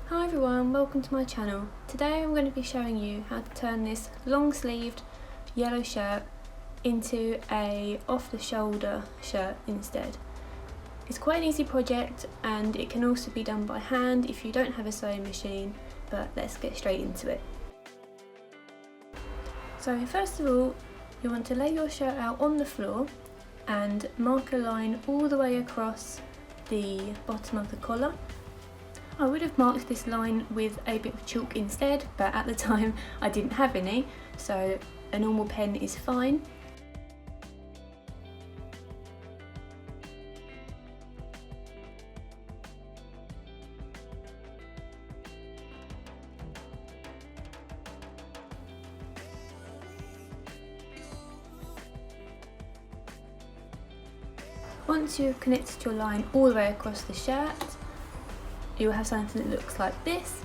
Hi everyone, welcome to my channel. Today I'm going to be showing you how to turn this long sleeved yellow shirt into a off the shoulder shirt instead. It's quite an easy project and it can also be done by hand if you don't have a sewing machine, but let's get straight into it. So first of all, you want to lay your shirt out on the floor and mark a line all the way across the bottom of the collar. I would have marked this line with a bit of chalk instead, but at the time I didn't have any, so a normal pen is fine. Once you've connected your line all the way across the shirt, you'll have something that looks like this.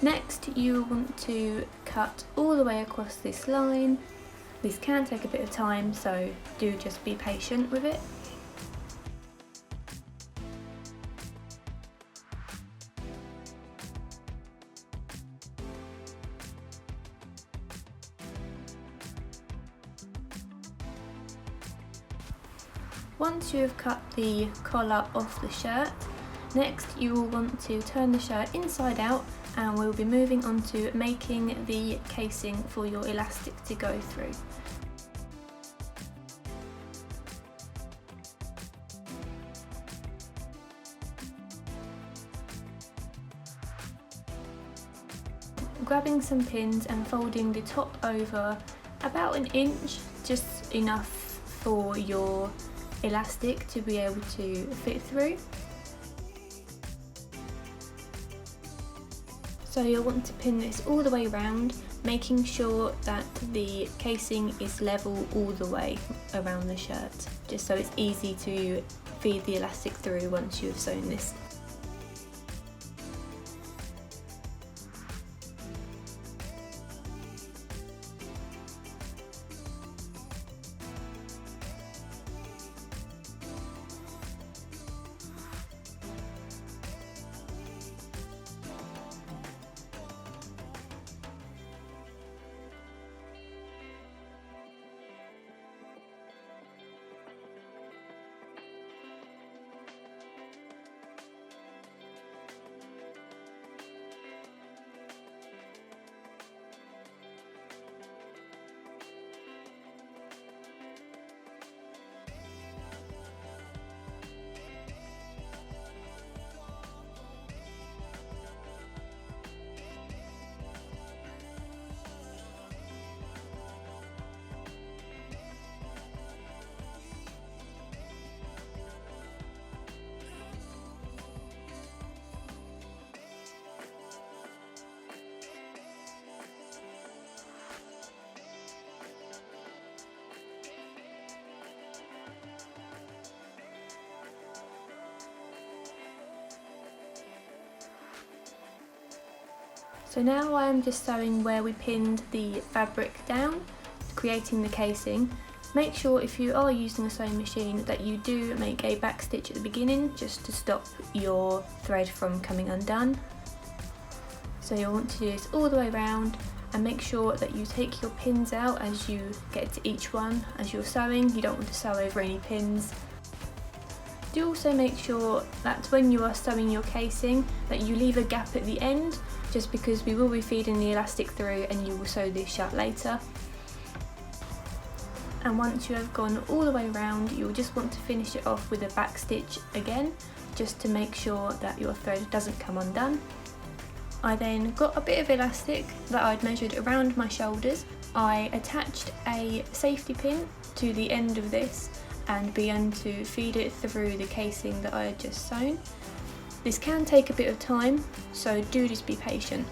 Next, you want to cut all the way across this line. This can take a bit of time, so do just be patient with it. Once you have cut the collar off the shirt, next you will want to turn the shirt inside out and we'll be moving on to making the casing for your elastic to go through. Grabbing some pins and folding the top over about an inch, just enough for your elastic to be able to fit through. So you'll want to pin this all the way around, making sure that the casing is level all the way around the shirt, just so it's easy to feed the elastic through once you've sewn this. So now I am just sewing where we pinned the fabric down, creating the casing. Make sure if you are using a sewing machine that you do make a back stitch at the beginning just to stop your thread from coming undone. So you'll want to do this all the way around and make sure that you take your pins out as you get to each one. As you're sewing, you don't want to sew over any pins. Do also make sure that when you are sewing your casing that you leave a gap at the end, just because we will be feeding the elastic through and you will sew this shut later. And once you have gone all the way around, you'll just want to finish it off with a back stitch again, just to make sure that your thread doesn't come undone. I then got a bit of elastic that I'd measured around my shoulders. I attached a safety pin to the end of this and began to feed it through the casing that I had just sewn. This can take a bit of time, so do just be patient.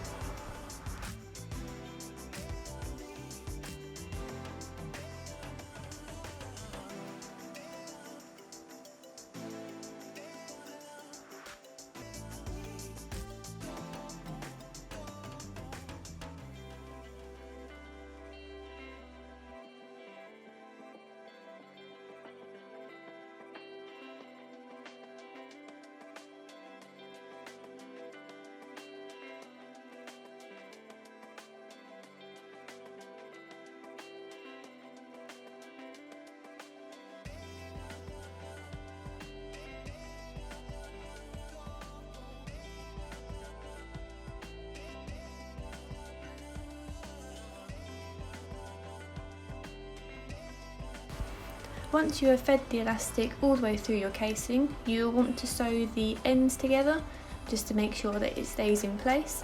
once you have fed the elastic all the way through your casing, you'll want to sew the ends together just to make sure that it stays in place.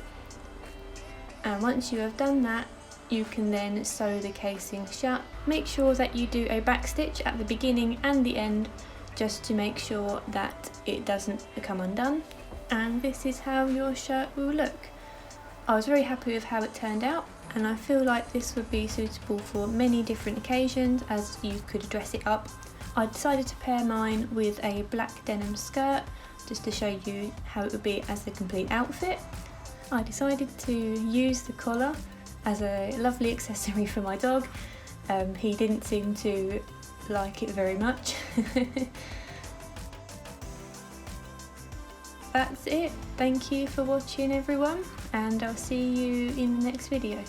And once you have done that, you can then sew the casing shut. Make sure that you do a back stitch at the beginning and the end just to make sure that it doesn't come undone. And this is how your shirt will look. I was very happy with how it turned out, and I feel like this would be suitable for many different occasions as you could dress it up. I decided to pair mine with a black denim skirt just to show you how it would be as a complete outfit. I decided to use the collar as a lovely accessory for my dog. He didn't seem to like it very much. That's it. Thank you for watching everyone, and I'll see you in the next video.